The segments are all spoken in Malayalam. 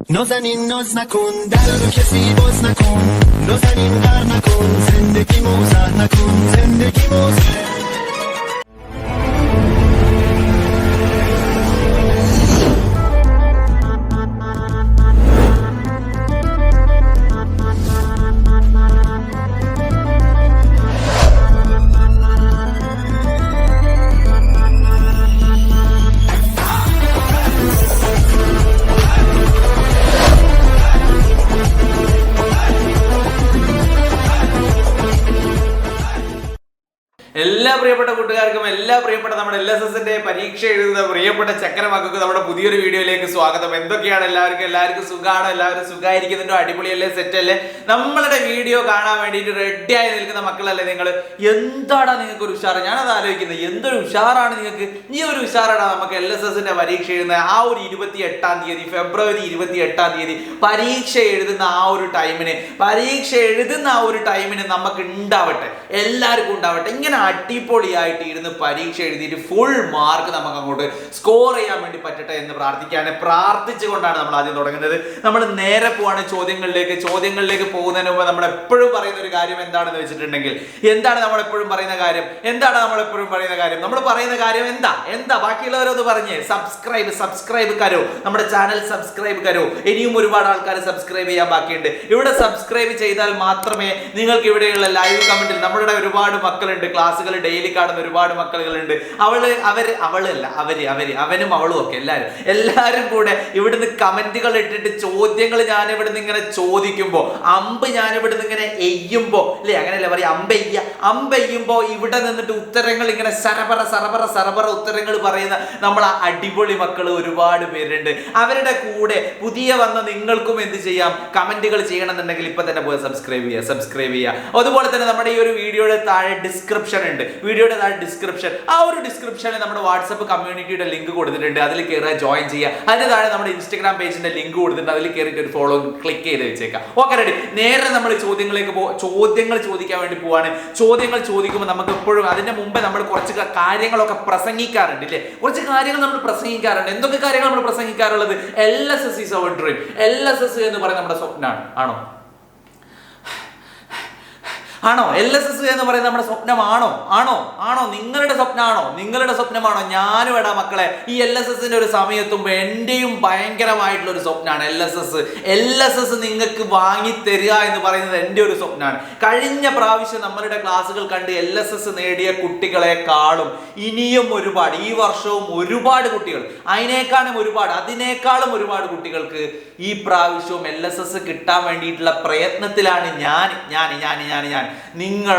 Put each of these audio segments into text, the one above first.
نازنین ناز نکن در رو کسی باز نکن نازنین غر نکن زندگی موزه نکن زندگی موزه എല്ലാ പ്രിയപ്പെട്ട കൂട്ടുകാർക്കും എല്ലാ പ്രിയപ്പെട്ട നമ്മുടെ LSSന്റെ പരീക്ഷ എഴുതുന്ന പ്രിയപ്പെട്ട ചക്കരമക്കൾക്ക് നമ്മുടെ പുതിയൊരു വീഡിയോയിലേക്ക് സ്വാഗതം. എന്തൊക്കെയാണ് എല്ലാവർക്കും സുഖമാണോ? എല്ലാവരും സുഖമായിരിക്കുന്നുണ്ടോ? അടിപൊളിയല്ലേ? സെറ്റ് അല്ലേ? നമ്മളുടെ വീഡിയോ കാണാൻ വേണ്ടിയിട്ട് റെഡി ആയി നിൽക്കുന്ന മക്കളല്ലേ നിങ്ങൾ? എന്താണ് നിങ്ങൾക്ക് ഒരു ഉഷാറ്? ഞാനത് ആലോചിക്കുന്നത്, എന്തൊരു ഉഷാറാണ് നിങ്ങൾക്ക്. ഈ ഒരു ഉഷാറാണ് നമുക്ക് LSSന്റെ പരീക്ഷ എഴുതുന്ന ആ ഒരു 28-ാം തീയതി, ഫെബ്രുവരി 28-ാം തീയതി പരീക്ഷ എഴുതുന്ന ആ ഒരു ടൈമിന് നമുക്ക് ഉണ്ടാവട്ടെ, എല്ലാവർക്കും ഉണ്ടാവട്ടെ. ഇങ്ങനെ അടിപൊളിയായിട്ട് ഇരുന്ന് പരീക്ഷ എഴുതിയിട്ട് ഫുൾ മാർക്ക് നമുക്ക് അങ്ങോട്ട് സ്കോർ ചെയ്യാൻ വേണ്ടി പറ്റട്ടെ എന്ന് പ്രാർത്ഥിച്ചുകൊണ്ടാണ് നമ്മൾ ആദ്യം തുടങ്ങുന്നത്. നമ്മൾ നേരെ പോവാണ് ചോദ്യങ്ങളിലേക്ക് പോകുന്നതിന് മുമ്പ് നമ്മൾ എപ്പോഴും പറയുന്ന ഒരു കാര്യം എന്താണെന്ന് വെച്ചിട്ടുണ്ടെങ്കിൽ, നമ്മൾ എപ്പോഴും പറയുന്ന കാര്യം എന്താ ബാക്കിയുള്ളവരൊന്ന് പറഞ്ഞേ. സബ്സ്ക്രൈബ് കരോ, നമ്മുടെ ചാനൽ സബ്സ്ക്രൈബ് കരോ. ഇനിയും ഒരുപാട് ആൾക്കാർ സബ്സ്ക്രൈബ് ചെയ്യാൻ ബാക്കിയുണ്ട്. ഇവിടെ സബ്സ്ക്രൈബ് ചെയ്താൽ മാത്രമേ നിങ്ങൾക്ക് ഇവിടെയുള്ള ലൈവ് കമന്റിൽ, നമ്മുടെ ഒരുപാട് മക്കളുണ്ട്, ക്ലാസ്സുകൾ ഡെയിലി കാണുന്ന ഒരുപാട് മക്കളുണ്ട്. അവനും അവളും ഒക്കെ എല്ലാവരും കൂടെ ഇവിടുന്ന് കമന്റുകൾ ഇട്ടിട്ട് ചോദ്യങ്ങൾ ഞാൻ ഇവിടുന്ന് ഇങ്ങനെ ചോദിക്കുമ്പോ, ഞാൻ ഇവിടുന്ന് ഇങ്ങനെ എയ്യുമ്പോ, അല്ലെ അങ്ങനെയല്ല പറയാ, അമ്പെയ്യുമ്പോ ഇവിടെ നിന്നിട്ട് ഉത്തരങ്ങൾ ഇങ്ങനെ സറബറ ഉത്തരങ്ങൾ പറയുന്ന നമ്മളെ അടിപൊളി മക്കൾ ഒരുപാട് പേരുണ്ട്. അവരുടെ കൂടെ പുതിയ വന്ന നിങ്ങൾക്കും എന്ത് ചെയ്യാം? കമന്റുകൾ ചെയ്യണമെന്നുണ്ടെങ്കിൽ ഇപ്പൊ തന്നെ പോയി സബ്സ്ക്രൈബ് ചെയ്യുക. അതുപോലെ തന്നെ നമ്മുടെ ഈ ഒരു വീഡിയോയുടെ താഴെ ഡിസ്ക്രിപ്ഷൻ ഉണ്ട്. ആ ഒരു ഡിസ്ക്രിപ്ഷനിൽ നമ്മുടെ വാട്സ്ആപ്പ് കമ്മ്യൂണിറ്റിയുടെ ലിങ്ക് കൊടുത്തിട്ടുണ്ട്. അതിൽ കയറുക, ജോയിൻ ചെയ്യുക. അതിന് താഴെ നമ്മുടെ ഇൻസ്റ്റാഗ്രാം പേജിന്റെ ലിങ്ക് കൊടുത്തിട്ടുണ്ട്. അതിൽ കയറിയിട്ട് ഒരു ഫോളോ ക്ലിക്ക് ചെയ്ത് വെച്ചേക്കാം. Okay, ready. നേരെ നമ്മൾ ചോദ്യങ്ങൾ ചോദിക്കാൻ വേണ്ടി പോവാണ്. ചോദ്യങ്ങൾ ചോദിക്കുമ്പോൾ നമുക്ക് എപ്പോഴും അതിന്റെ മുമ്പേ നമ്മൾ കുറച്ച് കാര്യങ്ങളൊക്കെ പ്രസംഗിക്കാറുണ്ട്, ഇല്ലേ? കുറച്ച് കാര്യങ്ങൾ നമ്മൾ പ്രസംഗിക്കാറുണ്ട്. എന്തൊക്കെ കാര്യങ്ങൾ നമ്മൾ പ്രസംഗിക്കാറുള്ളത്? LSS is our dream. LSS എന്ന് പറയുന്നത് നമ്മുടെ സ്വപ്നമാണ്. ആണോ? LSS എന്ന് പറയുന്നത് നമ്മുടെ സ്വപ്നമാണോ? നിങ്ങളുടെ സ്വപ്നമാണോ? ഞാനും എടാ മക്കളെ, ഈ LSSന്റെ ഒരു സമയത്തുമ്പോ എന്റെയും ഭയങ്കരമായിട്ടുള്ള ഒരു സ്വപ്നമാണ് LSS നിങ്ങൾക്ക് വാങ്ങി തരിക എന്ന് പറയുന്നത് എൻ്റെ ഒരു സ്വപ്നമാണ്. കഴിഞ്ഞ പ്രാവശ്യം നമ്മളുടെ ക്ലാസ്സുകൾ കണ്ട് LSS നേടിയ കുട്ടികളെക്കാളും ഇനിയും ഒരുപാട്, ഈ വർഷവും ഒരുപാട് കുട്ടികൾ, അതിനേക്കാളും ഒരുപാട് കുട്ടികൾക്ക് ഈ പ്രാവശ്യവും LSS കിട്ടാൻ വേണ്ടിയിട്ടുള്ള പ്രയത്നത്തിലാണ് ഞാൻ. നിങ്ങൾ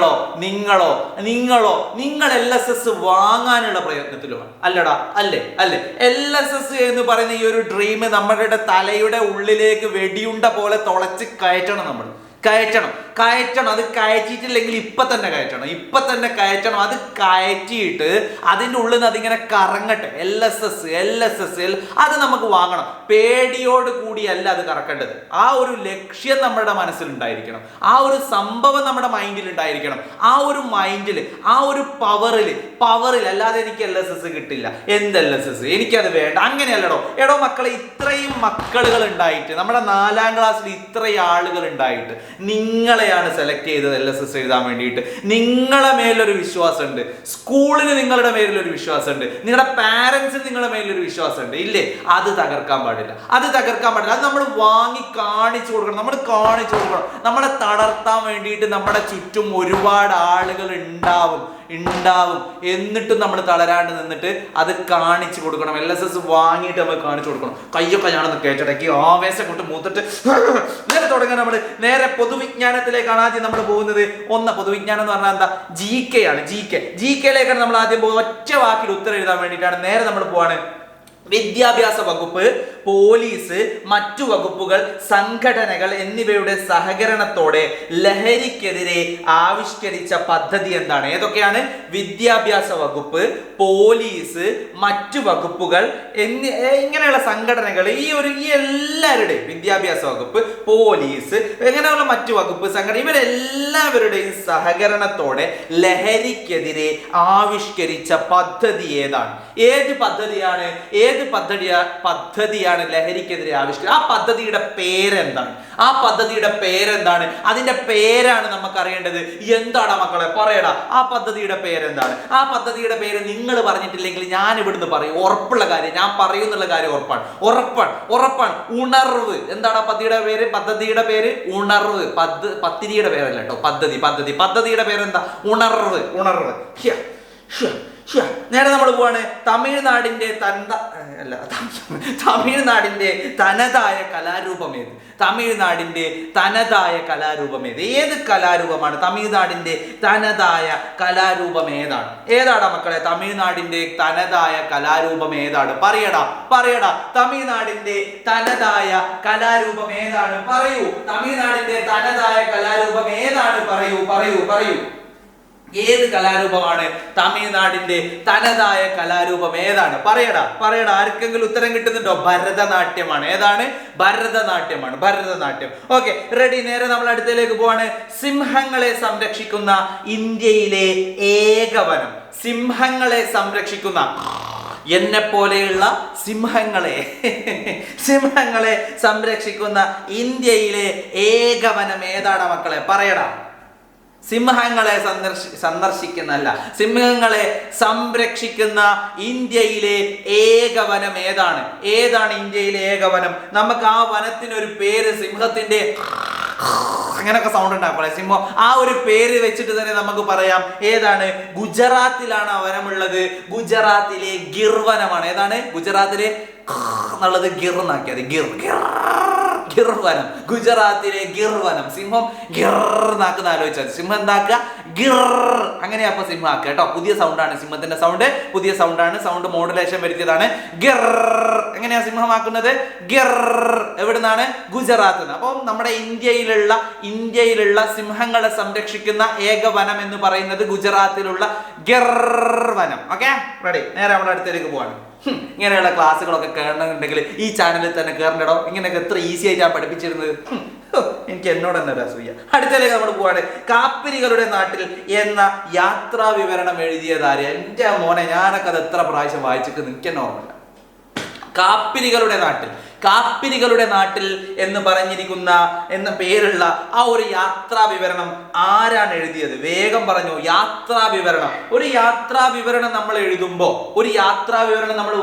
LSS വാങ്ങാനുള്ള പ്രയത്നത്തിലുമാണ്. അല്ലേ? LSS എന്ന് പറയുന്ന ഈ ഒരു ഡ്രീം നമ്മുടെ തലയുടെ ഉള്ളിലേക്ക് വെടിയുണ്ട പോലെ തുളച്ച് കയറ്റണം. അത് കയറ്റിയിട്ടില്ലെങ്കിൽ ഇപ്പൊ തന്നെ കയറ്റണം. അത് കയറ്റിയിട്ട് അതിൻ്റെ ഉള്ളിൽ നിന്ന് അതിങ്ങനെ കറങ്ങട്ടെ. LSS അത് നമുക്ക് വാങ്ങണം. പേടിയോട് കൂടിയല്ല അത് കറക്കേണ്ടത്. ആ ഒരു ലക്ഷ്യം നമ്മുടെ മനസ്സിലുണ്ടായിരിക്കണം. ആ ഒരു സംഭവം നമ്മുടെ മൈൻഡിൽ ഉണ്ടായിരിക്കണം. ആ ഒരു മൈൻഡിൽ, ആ ഒരു പവറിൽ അല്ലാതെ എനിക്ക് LSS കിട്ടില്ല, എന്ത് LSS, എനിക്കത് വേണ്ട, അങ്ങനെയല്ലടോ. മക്കളെ, ഇത്രയും മക്കളുകൾ ഉണ്ടായിട്ട്, നമ്മുടെ 4ാം ക്ലാസ്സിൽ ഇത്രയും ആളുകൾ ഉണ്ടായിട്ട് നിങ്ങളെയാണ് സെലക്ട് ചെയ്തത് LSS എഴുതാൻ വേണ്ടിയിട്ട്. നിങ്ങളെ മേലൊരു വിശ്വാസമുണ്ട്, സ്കൂളിന് നിങ്ങളുടെ മേലൊരു വിശ്വാസമുണ്ട്, നിങ്ങളുടെ പാരന്റ്സിന് നിങ്ങളുടെ മേലൊരു വിശ്വാസമുണ്ട്, ഇല്ലേ? അത് തകർക്കാൻ പാടില്ല. അത് നമ്മൾ കാണിച്ചു കൊടുക്കണം. നമ്മളെ തളർത്താൻ വേണ്ടിയിട്ട് നമ്മുടെ ചുറ്റും ഒരുപാട് ആളുകൾ ഉണ്ടാവും. എന്നിട്ടും നമ്മൾ തളരാണ്ട് നിന്നിട്ട് അത് കാണിച്ചു കൊടുക്കണം. LSS വാങ്ങിയിട്ട് നമ്മൾ കാണിച്ചു കൊടുക്കണം. കയ്യൊക്കെ ഞാനൊന്ന് കേട്ടിടയ്ക്ക് ആവേശം കൊണ്ട് മൂത്തിട്ട് നേരെ തുടങ്ങാൻ നമ്മൾ നേരെ പൊതുവിജ്ഞാനത്തിലേക്കാണ് ആദ്യം നമ്മൾ പോകുന്നത്. പൊതുവിജ്ഞാനം എന്ന് പറഞ്ഞാൽ എന്താ? GK ആണ്. GK-യിലേക്കാണ് നമ്മൾ ആദ്യം പോകുന്നത്. ഒറ്റ വാക്കിൽ ഉത്തരം എഴുതാൻ വേണ്ടിയിട്ടാണ് നേരെ നമ്മൾ പോവാണ്. വിദ്യാഭ്യാസ വകുപ്പ്, പോലീസ്, മറ്റു വകുപ്പുകൾ, സംഘടനകൾ എന്നിവയുടെ സഹകരണത്തോടെ ലഹരിക്കെതിരെ ആവിഷ്കരിച്ച പദ്ധതി എന്താണ്? ഏതൊക്കെയാണ്? വിദ്യാഭ്യാസ വകുപ്പ്, പോലീസ്, മറ്റു വകുപ്പുകൾ ഇങ്ങനെയുള്ള സംഘടനകൾ, ഈ എല്ലാവരുടെയും, വിദ്യാഭ്യാസ വകുപ്പ്, പോലീസ്, ഇങ്ങനെയുള്ള മറ്റു വകുപ്പ്, സംഘടന, ഇവരെല്ലാവരുടെയും സഹകരണത്തോടെ ലഹരിക്കെതിരെ ആവിഷ്കരിച്ച പദ്ധതി ഏതാണ്? ഏത് പദ്ധതിയാണ്? ഏത് ഏത് പദ്ധതിയാണ് ലഹരിക്കെതിരെ ആവിഷ്കരിച്ചത്? ആ പദ്ധതിയുടെ പേരെന്താണ്? അതിന്റെ പേരാണ് നമുക്ക് അറിയേണ്ടത്. എന്താണ് മക്കളെ, പറയടാ, ആ പദ്ധതിയുടെ പേരെന്താണ്? ആ പദ്ധതിയുടെ പേര് നിങ്ങൾ പറഞ്ഞിട്ടില്ലെങ്കിൽ ഞാൻ ഇവിടുന്ന് പറയും. ഉറപ്പുള്ള കാര്യം, ഞാൻ പറയുന്നുള്ള കാര്യം ഉറപ്പാണ്. ഉണർവ്. എന്താണ് ആ പദ്ധതിയുടെ പേര്? ഉണർവ്. പദ്ധതിയുടെ പേരല്ല കേട്ടോ, പദ്ധതിയുടെ പേരെന്താ? ഉണർവ്. നേരെ നമ്മൾ പോവാണ് തമിഴ്നാടിന്റെ തനതായ കലാരൂപം ഏത്? ഏത് കലാരൂപമാണ് തമിഴ്നാടിന്റെ തനതായ കലാരൂപം? ഏതാടാ മക്കളെ തമിഴ്നാടിന്റെ തനതായ കലാരൂപം ഏതാണ്? പറയടാ തമിഴ്നാടിന്റെ തനതായ കലാരൂപം ഏതാണ്? പറയൂ. തമിഴ്നാടിന്റെ തനതായ കലാരൂപം ഏതാണ്? പറയൂ. ഏത് കലാരൂപമാണ് തമിഴ്നാടിന്റെ തനതായ കലാരൂപം ഏതാണ്? പറയടാ. ആർക്കെങ്കിലും ഉത്തരം കിട്ടുന്നുണ്ടോ? ഭരതനാട്യമാണ്. ഏതാണ്? ഭരതനാട്യം. Okay, ready. നേരെ നമ്മൾ അടുത്തേക്ക് പോവാണ്. സിംഹങ്ങളെ സംരക്ഷിക്കുന്ന ഇന്ത്യയിലെ ഏക വനം. സിംഹങ്ങളെ സംരക്ഷിക്കുന്ന എന്നെ പോലെയുള്ള സിംഹങ്ങളെ സംരക്ഷിക്കുന്ന ഇന്ത്യയിലെ ഏക വനം ഏതാണ് മക്കളെ? പറയടാ. സിംഹങ്ങളെ സിംഹങ്ങളെ സംരക്ഷിക്കുന്ന ഇന്ത്യയിലെ ഏകവനം ഏതാണ്? ഇന്ത്യയിലെ ഏകവനം? നമുക്ക് ആ വനത്തിനൊരു പേര്, സിംഹത്തിന്റെ അങ്ങനെയൊക്കെ സൗണ്ട് ഉണ്ടാക്കും സിംഹം. ആ ഒരു പേര് വെച്ചിട്ട് തന്നെ നമുക്ക് പറയാം. ഏതാണ്? ഗുജറാത്തിലാണ് ആ വനമുള്ളത്. ഗുജറാത്തിലെ ഗിർ വനമാണ്. ഏതാണ്? ഗുജറാത്തിലെ എന്നുള്ളത് ഗിർ എന്നാക്കിയത്. ഗിർ വനം. ഗുജറാത്തിലെ ഗിർ വനം. സിംഹം ഗിർ എന്നാക്കുന്ന ആലോചിച്ചാൽ സിംഹം എന്താക്കുക? ഗിർ. അങ്ങനെയാ അപ്പൊ സിംഹം ആക്കുക കേട്ടോ. പുതിയ സൗണ്ടാണ് സിംഹത്തിന്റെ സൗണ്ട് മോഡുലേഷൻ വരുത്തിയതാണ്. ഗിർ. എങ്ങനെയാ സിംഹമാക്കുന്നത്? ഗിർ. എവിടുന്നാണ്? ഗുജറാത്ത് നിന്ന്. അപ്പം നമ്മുടെ ഇന്ത്യയിലുള്ള സിംഹങ്ങളെ സംരക്ഷിക്കുന്ന ഏക വനം എന്ന് പറയുന്നത് ഗുജറാത്തിലുള്ള ഗിർ വനം. Okay, ready. നേരെ നമ്മുടെ അടുത്തേക്ക് പോവാണ്. ഇങ്ങനെയുള്ള ക്ലാസ്സുകളൊക്കെ കേറണമെന്നുണ്ടെങ്കിൽ ഈ ചാനലിൽ തന്നെ കേറണ്ടോ. ഇങ്ങനെയൊക്കെ എത്ര ഈസി ആയിട്ട് ഞാൻ പഠിപ്പിച്ചിരുന്നത്. എനിക്ക് എന്നോട് തന്നെ ഒരു അസൂയ. അടുത്തേക്ക് നമ്മൾ പോവാണ്. കാപ്പിരികളുടെ നാട്ടിൽ എന്ന യാത്രാ വിവരണം എഴുതിയതാര്? എൻ്റെ മോനെ, ഞാനൊക്കെ അത് എത്ര പ്രാവശ്യം വായിച്ചിട്ട് എനിക്ക് തന്നെ ഓർമ്മയില്ല. കാപ്പിരികളുടെ നാട്ടിൽ എന്ന് പറഞ്ഞിരിക്കുന്ന എന്ന പേരുള്ള ആ ഒരു യാത്രാ വിവരണം ആരാണ് എഴുതിയത്? വേഗം പറഞ്ഞു. യാത്രാ വിവരണം നമ്മൾ എഴുതുമ്പോൾ, നമ്മൾ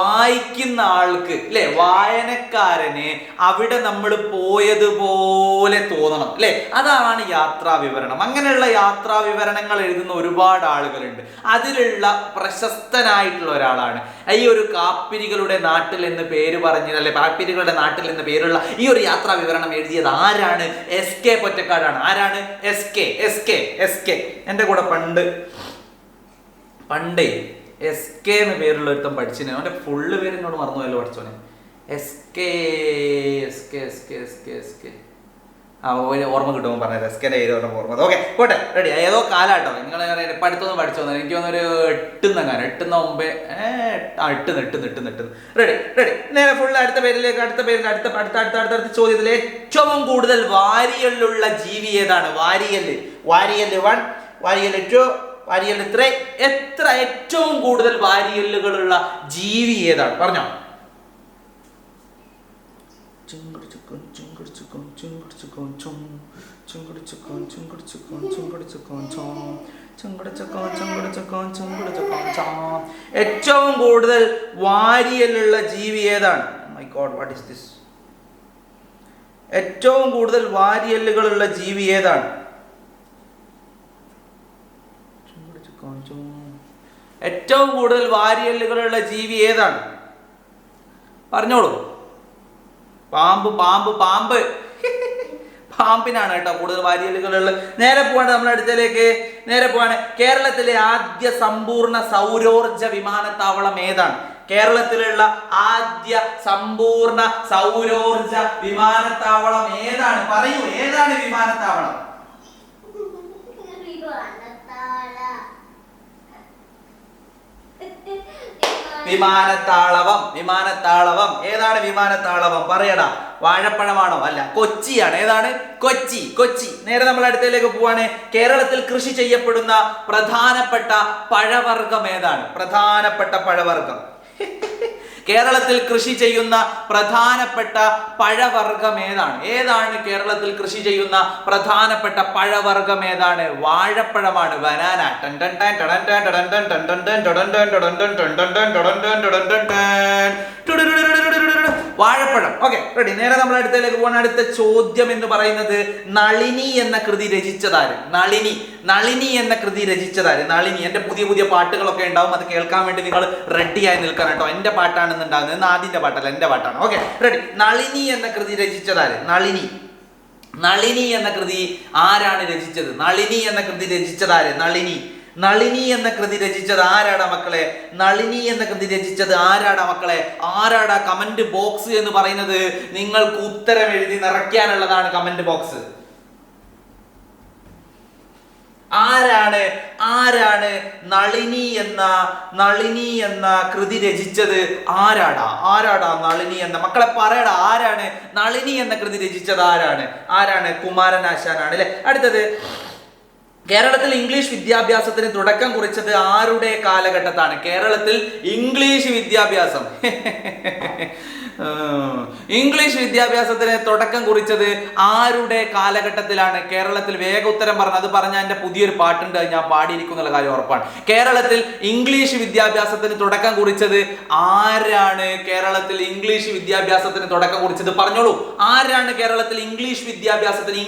വായിക്കുന്ന ആൾക്ക് അല്ലെ, വായനക്കാരന് അവിടെ നമ്മൾ പോയതുപോലെ തോന്നണം അല്ലെ. അതാണ് യാത്രാ വിവരണം. അങ്ങനെയുള്ള യാത്രാ വിവരണങ്ങൾ എഴുതുന്ന ഒരുപാട് ആളുകളുണ്ട്. അതിലുള്ള പ്രശസ്തനായിട്ടുള്ള ഒരാളാണ് ഈ ഒരു കാപ്പിരികളുടെ നാട്ടിൽ എന്ന് പേര് പറഞ്ഞത് അല്ലെ, കാപ്പിരികളുടെ നാട്ടിൽ എന്ന പേരുള്ള ഈ ഒരു യാത്രാ വിവരണം എഴുതിയത് ആരാണ്? SK പൊറ്റക്കാടാണ്. ആരാണ്? SK. എൻ്റെ കൂടെ പണ്ടേ SK എന്ന് പേരുള്ള ഒരുത്തം പഠിച്ചിന്. അവന്റെ ഫുള്ള് പേര് എന്നോട് മറന്നുപോയല്ലോ പഠിച്ചോനെ. SK ഓർമ്മ കിട്ടുമ്പോൾ പറഞ്ഞത്. SKന്റെ പേര് ഓർമ്മ. ഓക്കെ, പോട്ടെ, റെഡി. ഏതോ കാലാട്ടോ നിങ്ങൾ പഠിത്തമൊന്നും പഠിച്ചോ? എനിക്ക് തോന്നുന്നൊരു 8 റെഡി. നേരെ ഫുള്ള് അടുത്ത ചോദ്യത്തിൽ ഏറ്റവും കൂടുതൽ വാരിയല്ലുള്ള ജീവി ഏതാണ്? വാരിയല് 1, വാരിയല് 2, വാരിയല് 3. എത്ര ഏറ്റവും കൂടുതൽ വാരിയല്ലുകളുള്ള ജീവി ഏതാണ്? പറഞ്ഞോ. ഏറ്റവും കൂടുതൽ വാരിയല്ലുള്ള ജീവി ഏതാണ്? My God, what is this? ഏറ്റവും കൂടുതൽ വാരിയല്ലുകളുള്ള ജീവി ഏതാണ്? ഏറ്റവും കൂടുതൽ വാരിയല്ലുകളുള്ള ജീവി ഏതാണ്? പറഞ്ഞോളൂ. പാമ്പ്. പാമ്പിനാണ് കേട്ടോ കൂടുതൽ വാരിയല്ലുകളുള്ള. നേരെ പോവാണ് നമ്മുടെ അടുത്തേക്ക്. കേരളത്തിലെ ആദ്യ സമ്പൂർണ്ണ സൗരോർജ വിമാനത്താവളം ഏതാണ്? കേരളത്തിലുള്ള ആദ്യ സമ്പൂർണ്ണ സൗരോർജ വിമാനത്താവളം ഏതാണ്? പറയൂ, ഏതാണ് വിമാനത്താവളം? വിമാനത്താവളം ഏതാണ്? വിമാനത്താവളം പറയടാ. വാഴപ്പഴമാണോ? അല്ല, കൊച്ചിയാണ്. ഏതാണ്? കൊച്ചി. നേരെ നമ്മൾ അടുത്തേക്ക് പോവാണ്. കേരളത്തിൽ കൃഷി ചെയ്യപ്പെടുന്ന പ്രധാനപ്പെട്ട പഴവർഗം ഏതാണ്? പ്രധാനപ്പെട്ട പഴവർഗം കേരളത്തിൽ കൃഷി ചെയ്യുന്ന പ്രധാനപ്പെട്ട പഴവർഗം ഏതാണ്? ഏതാണ് കേരളത്തിൽ കൃഷി ചെയ്യുന്ന പ്രധാനപ്പെട്ട പഴവർഗം ഏതാണ്? വാഴപ്പഴമാണ്. ബനാന. വാഴപ്പഴം. Okay, ready. നേരെ നമ്മൾ അടുത്തതിലേക്ക് പോകണം. അടുത്ത ചോദ്യം എന്ന് പറയുന്നത് നളിനി എന്ന കൃതി രചിച്ചതാര്? നളിനി എന്ന കൃതി രചിച്ചതാര്? നളിനി. എന്റെ പുതിയ പുതിയ പാട്ടുകളൊക്കെ ഉണ്ടാവും, അത് കേൾക്കാൻ വേണ്ടി നിങ്ങൾ റെഡിയായി നിൽക്കണം കേട്ടോ. എന്റെ പാട്ടാണെന്ന് ഉണ്ടാകുന്നത്, ആദ്യത്തെ പാട്ടല്ല, എന്റെ പാട്ടാണ്. Okay, ready. നളിനി എന്ന കൃതി രചിച്ചതാര്? നളിനി എന്ന കൃതി ആരാണ് രചിച്ചത്? നളിനി എന്ന കൃതി രചിച്ചതാര്? നളിനി എന്ന കൃതി രചിച്ചത് ആരാടാ മക്കളെ? നളിനി എന്ന കൃതി രചിച്ചത് ആരാടാ മക്കളെ? ആരാടാ? കമന്റ് ബോക്സ് എന്ന് പറയുന്നത് നിങ്ങൾക്ക് ഉത്തരം എഴുതി നിറയ്ക്കാനുള്ളതാണ്. Comment box. ആരാണ് നളിനി എന്ന കൃതി രചിച്ചത്? ആരാടാ നളിനി എന്ന? മക്കളെ പറയടാ, ആരാണ് നളിനി എന്ന കൃതി രചിച്ചത്? ആരാണ്? കുമാരനാശാനാണ് അല്ലെ. അടുത്തത്, കേരളത്തിൽ ഇംഗ്ലീഷ് വിദ്യാഭ്യാസത്തിന് തുടക്കം കുറിച്ചത് ആരുടെ കാലഘട്ടത്താണ്? കേരളത്തിൽ ഇംഗ്ലീഷ് വിദ്യാഭ്യാസത്തിന് തുടക്കം കുറിച്ചത് ആരുടെ കാലഘട്ടത്തിലാണ്? കേരളത്തിൽ. വേഗ ഉത്തരം പറഞ്ഞു. അത് പറഞ്ഞാൽ എന്റെ പുതിയൊരു പാട്ടുണ്ട്, ഞാൻ പാടിയിരിക്കുന്നുള്ള കാര്യം ഉറപ്പാണ്. കേരളത്തിൽ ഇംഗ്ലീഷ് വിദ്യാഭ്യാസത്തിന് തുടക്കം കുറിച്ചത് ആരാണ്? കേരളത്തിൽ ഇംഗ്ലീഷ് വിദ്യാഭ്യാസത്തിന് തുടക്കം കുറിച്ചത് പറഞ്ഞോളൂ. ആരാണ് കേരളത്തിൽ ഇംഗ്ലീഷ് വിദ്യാഭ്യാസത്തിന്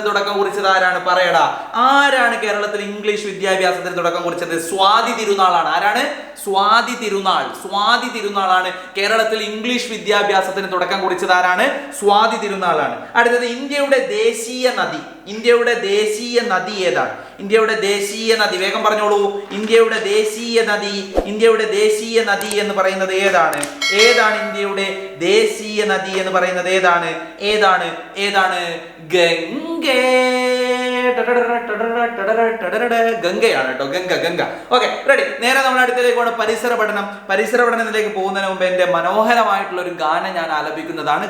തുടക്കം കുറിച്ചത്? ആരാണ്? പറയടാ, ആരാണ് കേരളത്തിൽ ഇംഗ്ലീഷ് വിദ്യാഭ്യാസത്തിന് തുടക്കം കുറിച്ചത്? സ്വാതി തിരുനാളാണ്. ആരാണ്? സ്വാതി തിരുനാളാണ് കേരളത്തിൽ ഇംഗ്ലീഷ് വിദ്യാഭ്യാസത്തിന് തുടക്കം കുറിച്ചത്. ആരാണ്? സ്വാതി തിരുനാളാണ്. അടുത്തത്, ഇന്ത്യയുടെ ദേശീയ നദി ഏതാണ്? ഇന്ത്യയുടെ ദേശീയ നദി വേഗം പറഞ്ഞോളൂ. ഇന്ത്യയുടെ ദേശീയ നദി എന്ന് പറയുന്നത് ഏതാണ്? ഇന്ത്യയുടെ ദേശീയ നദി എന്ന് പറയുന്നത് ഏതാണ്? ഗംഗയാണ് കേട്ടോ. ഗംഗ. Okay, ready. നേരെ നമ്മൾ അടുത്തേക്ക് പോകണം. പരിസര പഠനത്തിലേക്ക് പോകുന്നതിന് മുമ്പ് എന്റെ മനോഹരമായിട്ടുള്ള ഒരു ഗാനം ഞാൻ ആലപിക്കുന്നതാണ്.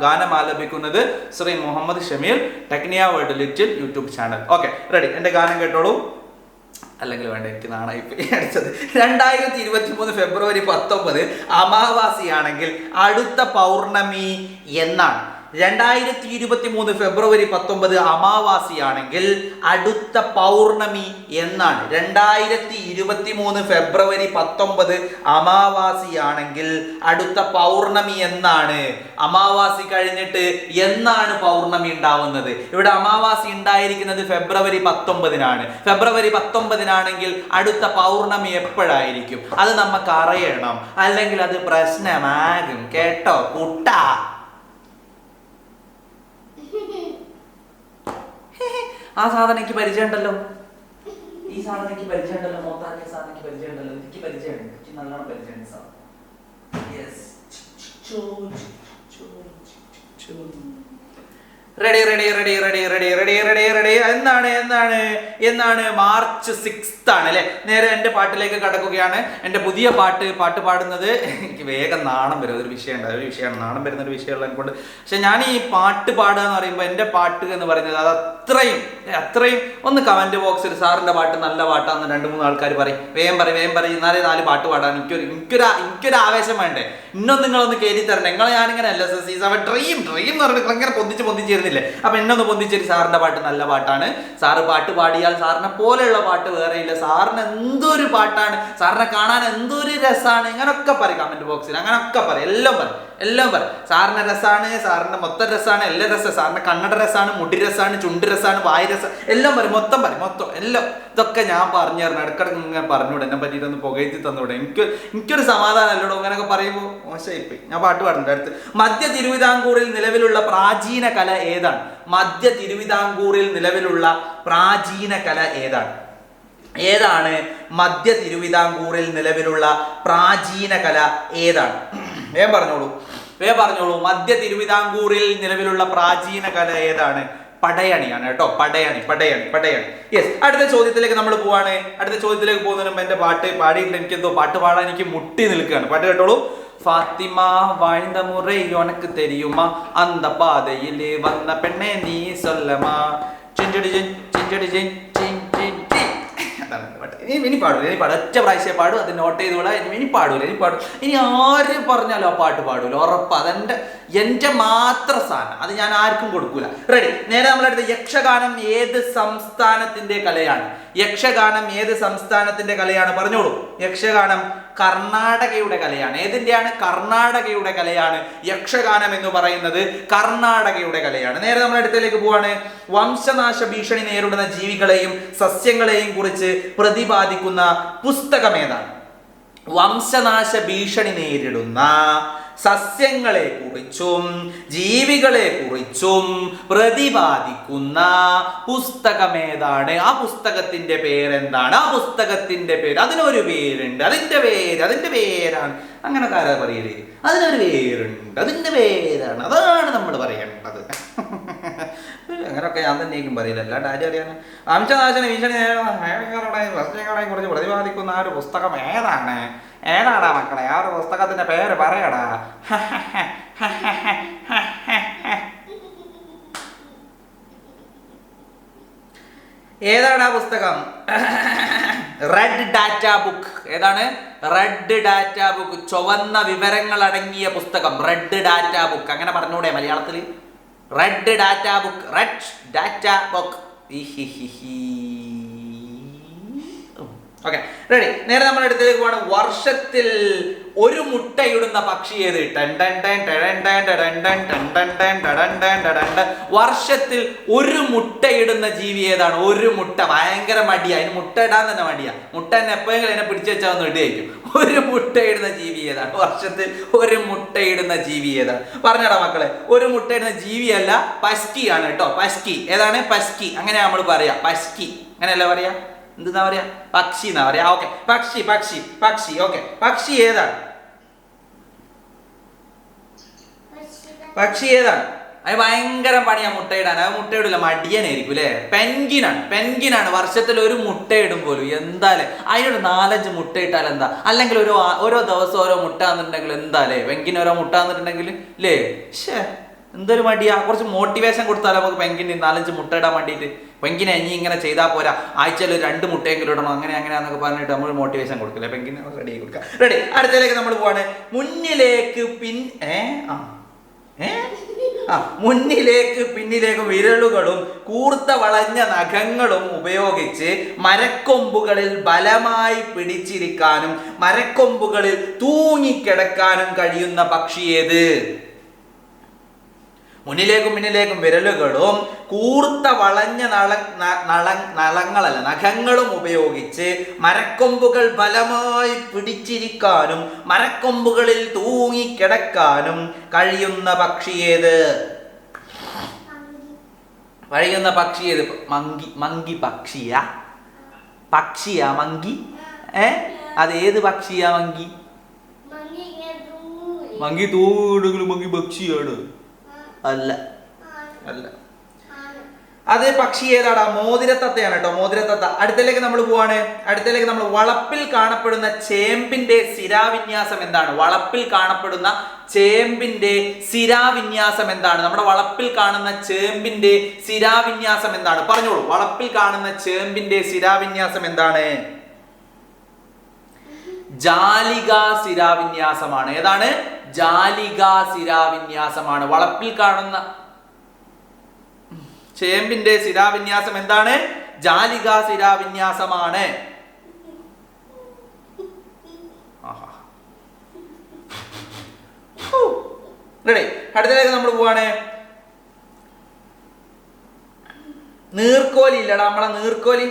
ഗാനം ആലപിക്കുന്നത് Shri Muhammad Shameel, Technia world little YouTube channel. Okay, ready. എന്റെ ഗാനം കേട്ടോളൂ. അല്ലെങ്കിൽ വേണ്ട, എനിക്ക് നാണായി അടിച്ചത്. 2023 ഫെബ്രുവരി 19 അമാവാസിയാണെങ്കിൽ അടുത്ത പൗർണമി എന്നാണ്? 2023 ഫെബ്രുവരി 19 അമാവാസിയാണെങ്കിൽ അടുത്ത പൗർണമി എന്നാണ്? 2023 ഫെബ്രുവരി 19 അമാവാസിയാണെങ്കിൽ അടുത്ത പൗർണമി എന്നാണ്? അമാവാസി കഴിഞ്ഞിട്ട് എന്നാണ് പൗർണമി ഉണ്ടാവുന്നത്? ഇവിടെ അമാവാസി ഉണ്ടായിരിക്കുന്നത് ഫെബ്രുവരി 19-നാണ്. ഫെബ്രുവരി 19-നാണെങ്കിൽ അടുത്ത പൗർണമി എപ്പോഴായിരിക്കും? അത് നമുക്ക് അറിയണം, അല്ലെങ്കിൽ അത് പ്രശ്നമാകും കേട്ടോ കുട്ടാ. ആ സാധനം എനിക്ക് പരിചയമുണ്ടല്ലോ. ഈ സാധനം എനിക്ക് പരിചയമുണ്ടല്ലോ. മോത്താക്കിയ സാധനം എനിക്ക് പരിചയമുണ്ടല്ലോ. എനിക്ക് പരിചയമുണ്ട്. എനിക്ക് നല്ലോണം പരിചയമുണ്ട് സാധനം. എന്നാണ്? മാർച്ച് 6 ആണ് അല്ലെ. നേരെ എന്റെ പാട്ടിലേക്ക് കടക്കുകയാണ്. എന്റെ പുതിയ പാട്ട് പാടുന്നത് എനിക്ക് വേഗം നാണം വരും. അതൊരു വിഷയമാണ്, നാണം വരുന്ന ഒരു വിഷയമുള്ളത് കൊണ്ട്. പക്ഷെ ഞാൻ ഈ പാട്ട് പാടുക എന്ന് പറയുമ്പോൾ എന്റെ പാട്ട് എന്ന് പറയുന്നത് അത് അത്രയും ഒന്ന് കമന്റ് ബോക്സിൽ സാറിന്റെ പാട്ട് നല്ല പാട്ടാന്ന് 2-3 ആൾക്കാർ പറയും. വേഗം പറയും. എന്നാലേ 4 പാട്ട് പാടാൻ എനിക്കൊരു ആവേശം വേണ്ടേ? നിങ്ങളൊന്ന് കയറി തരണ്ടേ? നിങ്ങളെ ഞാനിങ്ങനെ LSS ഡ്രീം എന്ന് പറഞ്ഞിട്ട് ഇങ്ങനെ പൊന്തിച്ചിരുന്നില്ലേ? അപ്പൊ എന്നൊന്ന് പൊന്തിച്ചേരി. സാറിന്റെ പാട്ട് നല്ല പാട്ടാണ്. സാറ് പാട്ട് പാടിയാൽ സാറിനെ പോലെയുള്ള പാട്ട് വേറെയില്ല. സാറിന് എന്തൊരു പാട്ടാണ്, സാറിനെ കാണാൻ എന്തൊരു രസമാണ്. ഇങ്ങനൊക്കെ പറയും കമന്റ് ബോക്സിൽ. അങ്ങനൊക്കെ പറയും, എല്ലാം പറയും. സാറിന്റെ രസമാണ്, സാറിന്റെ മൊത്തം രസമാണ്, എല്ലാം രസം. സാറിന്റെ കണ്ണട രസമാണ്, മുടി രസമാണ്, ചുണ്ട് രസമാണ്, വായ രസം, എല്ലാം പറയും. മൊത്തം എല്ലാം. ഇതൊക്കെ ഞാൻ പറഞ്ഞു തരണം. ഇടക്കിടക്ക് ഇങ്ങനെ പറഞ്ഞുകൂടെ? എന്നെ പറ്റിയിട്ടൊന്ന് പുകയത്തി തന്നൂടെ? എനിക്കൊരു സമാധാനം അല്ലടോ ഇങ്ങനെയൊക്കെ പറയുമ്പോൾ. മോശമായിപ്പോയി. ഞാൻ പാട്ട് പാടുന്നുണ്ട്. അടുത്ത്, മധ്യ തിരുവിതാംകൂറിൽ നിലവിലുള്ള പ്രാചീന കല ഏതാണ്? മധ്യ തിരുവിതാംകൂറിൽ നിലവിലുള്ള പ്രാചീന കല ഏതാണ്? മധ്യ തിരുവിതാംകൂറിൽ നിലവിലുള്ള പ്രാചീന കല ഏതാണ്? വേഗം പറഞ്ഞോളൂ. മധ്യ തിരുവിതാംകൂറിൽ നിലവിലുള്ള പ്രാചീന കല ഏതാണ്? പടയണിയാണ് കേട്ടോ. പടയണി. യെസ്. അടുത്ത ചോദ്യത്തിലേക്ക് നമ്മൾ പോവാണ്. അടുത്ത ചോദ്യത്തിലേക്ക് പോകുന്നതിന് മുമ്പ് എന്റെ പാട്ട് പാടിയിട്ട് എനിക്ക് എന്തോ പാട്ട് പാടാൻ എനിക്ക് മുട്ടി നിൽക്കുകയാണ്. പാട്ട് കേട്ടോളൂ. ഫാത്തിമ വാഴ്ந்த முறை உனக்கு தெரியுமா அந்த பாதையிலே வந்த பெண்ணே நீ சொல்லமா. ഇനി പാടൂല ഒറ്റ പ്രാവശ്യം പാടും, അത് നോട്ട് ചെയ്തോളാം. ഇനി പാടൂല ഇനി ആരും പറഞ്ഞാലും ആ പാട്ട് പാടൂല, ഉറപ്പ്. എൻ്റെ മാത്രം സാധനം, അത് ഞാൻ ആർക്കും കൊടുക്കൂല. റെഡി? നേരെ നമ്മളടുത്ത് യക്ഷഗാനം ഏത് സംസ്ഥാനത്തിന്റെ കലയാണ്? യക്ഷഗാനം ഏത് സംസ്ഥാനത്തിന്റെ കലയാണ്? പറഞ്ഞോളൂ. യക്ഷഗാനം കർണാടകയുടെ കലയാണ്. ഏതിന്റെയാണ്? കർണാടകയുടെ കലയാണ് യക്ഷഗാനം എന്ന് പറയുന്നത്. കർണാടകയുടെ കലയാണ്. നേരെ നമ്മുടെ അടുത്തേക്ക് പോവാണ്. വംശനാശ ഭീഷണി നേരിടുന്ന ജീവികളെയും സസ്യങ്ങളെയും കുറിച്ച് പ്രതിപാദിക്കുന്ന പുസ്തകം ഏതാണ്? വംശനാശ ഭീഷണി നേരിടുന്ന സസ്യങ്ങളെ കുറിച്ചും ജീവികളെ കുറിച്ചും പ്രതിപാദിക്കുന്ന പുസ്തകം ഏതാണ്? ആ പുസ്തകത്തിന്റെ പേരെന്താണ്? ആ പുസ്തകത്തിന്റെ പേര്, അതിനൊരു പേരുണ്ട്, അതിന്റെ പേരാണ്. അങ്ങനെ കാര്യം പറയലേ, അതിനൊരു പേരുണ്ട്, അതിന്റെ പേരാണ്, അതാണ് നമ്മൾ പറയേണ്ടത്. അങ്ങനെയൊക്കെ ഞാൻ തന്നെയും പറയില്ല, അല്ലാണ്ട് ആരും അറിയാൻ. വംശനാശന ഭീഷണി സസ്യങ്ങളെ കുറിച്ച് പ്രതിപാദിക്കുന്ന ആ ഒരു പുസ്തകം ഏതാടാ മക്കളെ? ആ ഒരു പുസ്തകത്തിന്റെ പേര് പറയടാ. ഏതാണ് ആ പുസ്തകം? Red data book. ഏതാണ്? Red data book. ചുവന്ന വിവരങ്ങൾ അടങ്ങിയ പുസ്തകം, റെഡ് ഡാറ്റ ബുക്ക്. അങ്ങനെ പറഞ്ഞൂടെ മലയാളത്തിൽ? Red data book, red data book. Okay, ready? നേരെ നമ്മുടെ അടുത്തേക്ക് പോവാണ്. വർഷത്തിൽ ഒരു മുട്ടയിടുന്ന പക്ഷി ഏത്? വർഷത്തിൽ ഒരു മുട്ടയിടുന്ന ജീവി ഏതാണ്? ഒരു മുട്ട. ഭയങ്കര മടിയാ, അതിന് മുട്ട ഇടാൻ തന്നെ മടിയാ. മുട്ട തന്നെ എപ്പോഴെങ്കിലും അതിനെ പിടിച്ചു വെച്ചാൽ ഒന്ന് ഇടുകയായിരിക്കും. ഒരു മുട്ടയിടുന്ന ജീവി ഏതാണ്? വർഷത്തിൽ ഒരു മുട്ടയിടുന്ന ജീവി ഏതാണ്? പറഞ്ഞടാ മക്കളെ. ഒരു മുട്ടയിടുന്ന ജീവിയല്ല, പസ്കിയാണ് കേട്ടോ. പസ്കി. ഏതാണ്? പസ്കി. അങ്ങനെ നമ്മൾ പറയാ. പസ്കി അങ്ങനെയല്ല പറയാ. എന്താ പറയാ? പക്ഷി എന്നാ പറയാ. ഓക്കെ, പക്ഷി. ഓക്കെ, പക്ഷി ഏതാണ്? പക്ഷി ഏതാണ്? അത് ഭയങ്കര പണിയാ മുട്ടയിടാൻ. അത് മുട്ടയിടില്ല, മടിയനായിരിക്കും അല്ലേ? പെൻഗിനാണ്. വർഷത്തിൽ ഒരു മുട്ടയിടും പോലും. എന്താലേ അതിനൊരു 4-5 മുട്ടയിട്ടാൽ എന്താ? അല്ലെങ്കിൽ ഓരോ ദിവസം ഓരോ മുട്ട വന്നിട്ടുണ്ടെങ്കിൽ എന്താലേ? പെൻഗിന് ഓരോ മുട്ട വന്നിട്ടുണ്ടെങ്കിൽ അല്ലേ? എന്തൊരു മടിയാ. കുറച്ച് മോട്ടിവേഷൻ കൊടുത്താലോ നമുക്ക് പെൻഗിന് 4-5 മുട്ട ഇടാൻ വേണ്ടിയിട്ട്. പെൻഗിനെ ഇനി ഇങ്ങനെ ചെയ്താൽ പോരാ, ആഴ്ചയിൽ 2 മുട്ടയെങ്കിലും ഇടണം, അങ്ങനെയാന്നൊക്കെ പറഞ്ഞിട്ട് നമ്മൾ മോട്ടിവേഷൻ കൊടുക്കില്ല. പെൻഗിന് റെഡി ആയി കൊടുക്കാം. റെഡി? അടുത്തതിലേക്ക് നമ്മൾ പോവാണ്. മുന്നിലേക്ക് പിന്നിലേക്കും വിരലുകളും കൂർത്ത വളഞ്ഞ നഖങ്ങളും ഉപയോഗിച്ച് മരക്കൊമ്പുകളിൽ ബലമായി പിടിച്ചിരിക്കാനും മരക്കൊമ്പുകളിൽ തൂങ്ങിക്കിടക്കാനും കഴിയുന്ന പക്ഷി ഏത്? മുന്നിലേക്കും പിന്നിലേക്കും വിരലുകളും കൂർത്ത വളഞ്ഞ നഖങ്ങളും ഉപയോഗിച്ച് മരക്കൊമ്പുകൾ ബലമായി പിടിച്ചിരിക്കാനും മരക്കൊമ്പുകളിൽ തൂങ്ങിക്കിടക്കാനും കഴിയുന്ന പക്ഷി ഏത്? മങ്കി പക്ഷിയാ? മങ്കി? അത് ഏത് പക്ഷിയാ മങ്കി? മങ്കി തൂങ്ങിടുമെങ്കിലും മങ്കി പക്ഷിയാണ്? അല്ല. അത് പക്ഷി ഏതാടാ? മോതിരത്തത്തയാണ് കേട്ടോ, മോതിരത്തത്ത. അടുത്തലേക്ക് നമ്മൾ പോവാണ്. അടുത്തലേക്ക് നമ്മൾ വളപ്പിൽ കാണപ്പെടുന്ന ചേമ്പിന്റെ ശിരാവിന്യാസം എന്താണ്? വളപ്പിൽ കാണപ്പെടുന്ന ചേമ്പിന്റെ ശിരാവിന്യാസം എന്താണ്? നമ്മുടെ വളപ്പിൽ കാണുന്ന ചേമ്പിന്റെ ശിരാവിന്യാസം എന്താണ്? പറഞ്ഞോളൂ. വളപ്പിൽ കാണുന്ന ചേമ്പിന്റെ ശിരാവിന്യാസം എന്താണ്? ജാലികാ ശിരാവിന്യാസമാണ്. ഏതാണ്? ജാലികാ ശിരാവിന്യാസമാണ്. വളപ്പിൽ കാണുന്ന ചേമ്പിന്റെ ശിരാവിന്യാസം എന്താണ്? ജാലികാ ശിരാവിന്യാസമാണ്. റെഡി? അടുത്തതിലേക്ക് നമ്മൾ പോവാണ്. നീർക്കോലി ഇല്ലടാ, നമ്മളെ നീർക്കോലി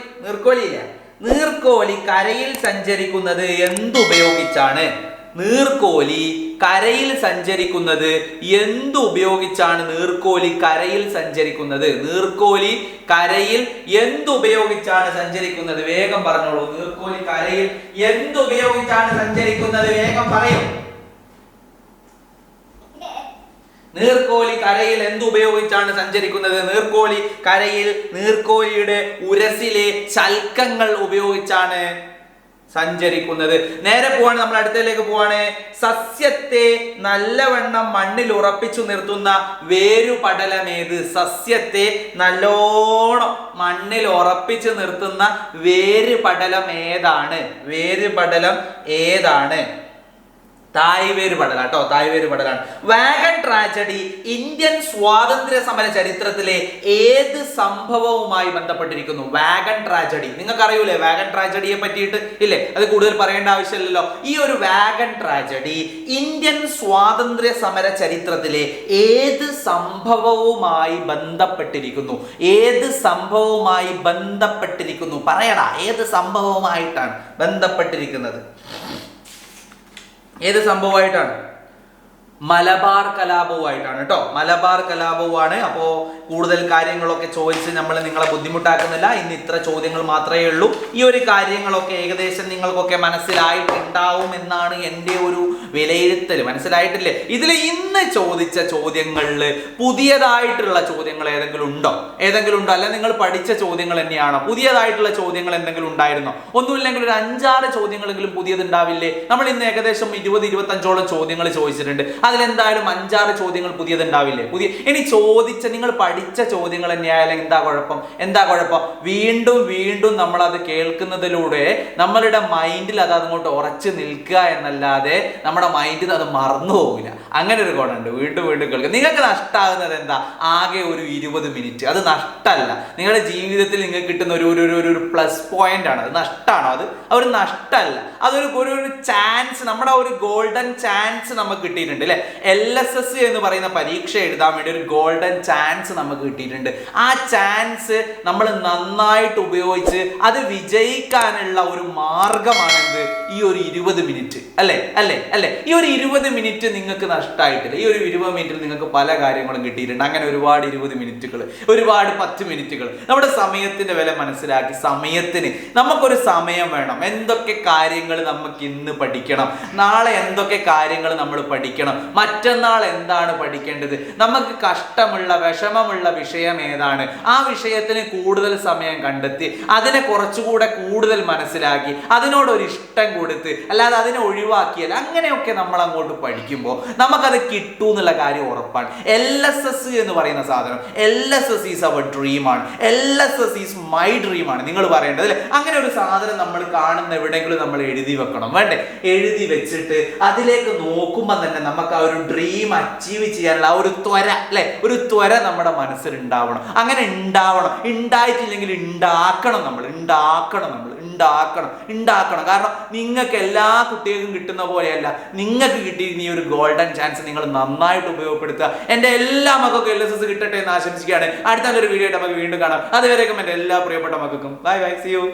ഇല്ല. നീർക്കോലി കരയിൽ സഞ്ചരിക്കുന്നത് എന്തുപയോഗിച്ചാണ്? നീർക്കോലി കരയിൽ സഞ്ചരിക്കുന്നത് എന്തുപയോഗിച്ചാണ്? നീർക്കോലി കരയിൽ സഞ്ചരിക്കുന്നത്. നീർക്കോലി കരയിൽ എന്തുപയോഗിച്ചാണ് സഞ്ചരിക്കുന്നത്? വേഗം പറഞ്ഞോളൂ. നീർക്കോലി കരയിൽ എന്തുപയോഗിച്ചാണ് സഞ്ചരിക്കുന്നത്? വേഗം പറയൂ. നീർക്കോലി കരയിൽ എന്തുപയോഗിച്ചാണ് സഞ്ചരിക്കുന്നത്? നീർക്കോലി കരയിൽ നീർക്കോലിയുടെ ഉരസിലെ ശൽക്കങ്ങൾ ഉപയോഗിച്ചാണ് സഞ്ചരിക്കുന്നത്. നേരെ പോവാണ്, നമ്മൾ അടുത്തതിലേക്ക് പോവാണ്. സസ്യത്തെ നല്ലവണ്ണം മണ്ണിൽ ഉറപ്പിച്ചു നിർത്തുന്ന വേരുപടലമേത്? സസ്യത്തെ നല്ലോണം മണ്ണിൽ ഉറപ്പിച്ചു നിർത്തുന്ന വേരുപടലം ഏതാണ്? വേരുപടലം ഏതാണ്? തായ്വേര് പടല കേട്ടോ, തായ്വേര് പടലാണ്. വാഗൺ ട്രാജഡി ഇന്ത്യൻ സ്വാതന്ത്ര്യ സമര ചരിത്രത്തിലെ ഏത് സംഭവവുമായി ബന്ധപ്പെട്ടിരിക്കുന്നു? വാഗൺ ട്രാജഡി നിങ്ങൾക്ക് അറിയൂലേ വാഗൺ ട്രാജഡിയെ പറ്റിയിട്ട് ഇല്ലേ? അത് കൂടുതൽ പറയേണ്ട ആവശ്യമില്ലല്ലോ. ഈ ഒരു വാഗൺ ട്രാജഡി ഇന്ത്യൻ സ്വാതന്ത്ര്യ സമര ചരിത്രത്തിലെ ഏത് സംഭവവുമായി ബന്ധപ്പെട്ടിരിക്കുന്നു? ഏത് സംഭവവുമായി ബന്ധപ്പെട്ടിരിക്കുന്നു? പറയടാ, ഏത് സംഭവവുമായിട്ടാണ് ബന്ധപ്പെട്ടിരിക്കുന്നത്? ഏത് സംഭവമായിട്ടാണ്? മലബാർ കലാപവുമായിട്ടാണ് കേട്ടോ, മലബാർ കലാപവുമാണ്. അപ്പോൾ കൂടുതൽ കാര്യങ്ങളൊക്കെ ചോദിച്ച് നമ്മൾ നിങ്ങളെ ബുദ്ധിമുട്ടാക്കുന്നില്ല. ഇന്ന് ഇത്ര ചോദ്യങ്ങൾ മാത്രമേ ഉള്ളൂ. ഈ ഒരു കാര്യങ്ങളൊക്കെ ഏകദേശം നിങ്ങൾക്കൊക്കെ മനസ്സിലായിട്ടുണ്ടാവും എന്നാണ് എൻ്റെ ഒരു വിലയിരുത്തൽ. മനസ്സിലായിട്ടില്ലേ? ഇതിൽ ഇന്ന് ചോദിച്ച ചോദ്യങ്ങളിൽ പുതിയതായിട്ടുള്ള ചോദ്യങ്ങൾ ഏതെങ്കിലും ഉണ്ടോ? അല്ല നിങ്ങൾ പഠിച്ച ചോദ്യങ്ങൾ തന്നെയാണോ? പുതിയതായിട്ടുള്ള ചോദ്യങ്ങൾ എന്തെങ്കിലും ഉണ്ടായിരുന്നോ? ഒന്നുമില്ലെങ്കിൽ ഒരു 5-6 ചോദ്യങ്ങളെങ്കിലും പുതിയതുണ്ടാവില്ലേ? നമ്മൾ ഇന്ന് ഏകദേശം 20-25ഓളം ചോദ്യങ്ങൾ ചോദിച്ചിട്ടുണ്ട്. അതിലെന്തായാലും 5-6 ചോദ്യങ്ങൾ പുതിയതുണ്ടാവില്ലേ? ഇനി ചോദിച്ച നിങ്ങൾ പഠിച്ച ചോദ്യങ്ങൾ തന്നെയായാലും എന്താ കുഴപ്പം? വീണ്ടും നമ്മൾ അത് കേൾക്കുന്നതിലൂടെ നമ്മളുടെ മൈൻഡിൽ അത് അങ്ങോട്ട് ഉറച്ചു നിൽക്കുക എന്നല്ലാതെ നമ്മുടെ മൈൻഡിൽ അത് മറന്നു പോകില്ല. അങ്ങനെ ഒരു ഗുണമുണ്ട്. വീണ്ടും കേൾക്കുക. നിങ്ങൾക്ക് നഷ്ടമാകുന്നത് എന്താ? ആകെ ഒരു 20 മിനിറ്റ്. അത് നഷ്ടമല്ല. നിങ്ങളുടെ ജീവിതത്തിൽ നിങ്ങൾക്ക് കിട്ടുന്ന ഒരു പ്ലസ് പോയിന്റ് ആണ്. അത് നഷ്ടമാണോ? അത് ഒരു നഷ്ടമല്ല. അതൊരു ചാൻസ്, നമ്മുടെ ഒരു ഗോൾഡൻ ചാൻസ് നമുക്ക് കിട്ടിയിട്ടുണ്ട് അല്ലെ? LSS എന്ന് പറയുന്ന പരീക്ഷ എഴുതാൻ വേണ്ടി ഒരു ഗോൾഡൻ ചാൻസ് നമുക്ക് കിട്ടിയിട്ടുണ്ട്. ആ ചാൻസ് നമ്മൾ നന്നായിട്ട് ഉപയോഗിച്ച് അത് വിജയിക്കാനുള്ള ഒരു മാർഗമാണെന്ത്? ഈ ഒരു 20 മിനിറ്റ് അല്ലേ? ഈ ഒരു 20 മിനിറ്റ് നിങ്ങൾക്ക് നഷ്ടമായിട്ടില്ല. ഈ ഒരു 20 മിനിറ്റിൽ നിങ്ങൾക്ക് പല കാര്യങ്ങളും കിട്ടിയിട്ടുണ്ട്. അങ്ങനെ ഒരുപാട് 20 മിനിറ്റുകൾ, ഒരുപാട് 10 മിനിറ്റുകൾ. നമ്മുടെ സമയത്തിന്റെ വില മനസ്സിലാക്കി, സമയത്തിന് നമുക്കൊരു സമയം വേണം. എന്തൊക്കെ കാര്യങ്ങൾ നമുക്ക് ഇന്ന് പഠിക്കണം, നാളെ എന്തൊക്കെ കാര്യങ്ങൾ നമ്മൾ പഠിക്കണം, മറ്റന്നാൾ എന്താണ് പഠിക്കേണ്ടത്, നമുക്ക് കഷ്ടമുള്ള വിഷമമുള്ള വിഷയം ഏതാണ്, ആ വിഷയത്തിന് കൂടുതൽ സമയം കണ്ടെത്തി അതിനെ കുറച്ചുകൂടെ കൂടുതൽ മനസ്സിലാക്കി അതിനോടൊരു ഇഷ്ടം കൊടുത്ത്, അല്ലാതെ അതിനെ ഒഴിവാക്കിയാൽ അങ്ങനെയൊക്കെ നമ്മൾ അങ്ങോട്ട് പഠിക്കുമ്പോൾ നമുക്കത് കിട്ടും എന്നുള്ള കാര്യം ഉറപ്പാണ്. LSS എന്ന് പറയുന്ന സാധനം, LSS ഈസ് അവർ ഡ്രീമാണ്, LSS ഈസ് മൈ ഡ്രീമാണ് നിങ്ങൾ പറയേണ്ടത് അല്ലേ? അങ്ങനെ ഒരു സാധനം നമ്മൾ കാണുന്ന എവിടെയെങ്കിലും നമ്മൾ എഴുതി വെക്കണം, വേണ്ടേ? എഴുതി വെച്ചിട്ട് അതിലേക്ക് നോക്കുമ്പോൾ തന്നെ നമുക്ക് ആ ഒരു ഡ്രീം അച്ചീവ് ചെയ്യാനുള്ള ആ ഒരു ത്വര അല്ലെ, ഒരു ത്വര നമ്മുടെ മനസ്സിൽ ഉണ്ടാവണം. അങ്ങനെ ഉണ്ടായിട്ടില്ലെങ്കിൽ ഉണ്ടാക്കണം. കാരണം നിങ്ങൾക്ക് എല്ലാ കുട്ടികൾക്കും കിട്ടുന്ന പോലെയല്ല, നിങ്ങൾക്ക് കിട്ടിയിരുന്ന ഈ ഒരു ഗോൾഡൻ ചാൻസ് നിങ്ങൾ നന്നായിട്ട് ഉപയോഗപ്പെടുത്തുക. എൻ്റെ എല്ലാ മക്കൾക്കും LSS കിട്ടട്ടെ എന്ന് ആശംസിക്കുകയാണ്. അടുത്ത ഒരു വീഡിയോ ആയിട്ട് നമുക്ക് വീണ്ടും കാണാം. അതുവരേക്കും എൻ്റെ എല്ലാ പ്രിയപ്പെട്ട മക്കൾക്കും ബൈ, സീ യു.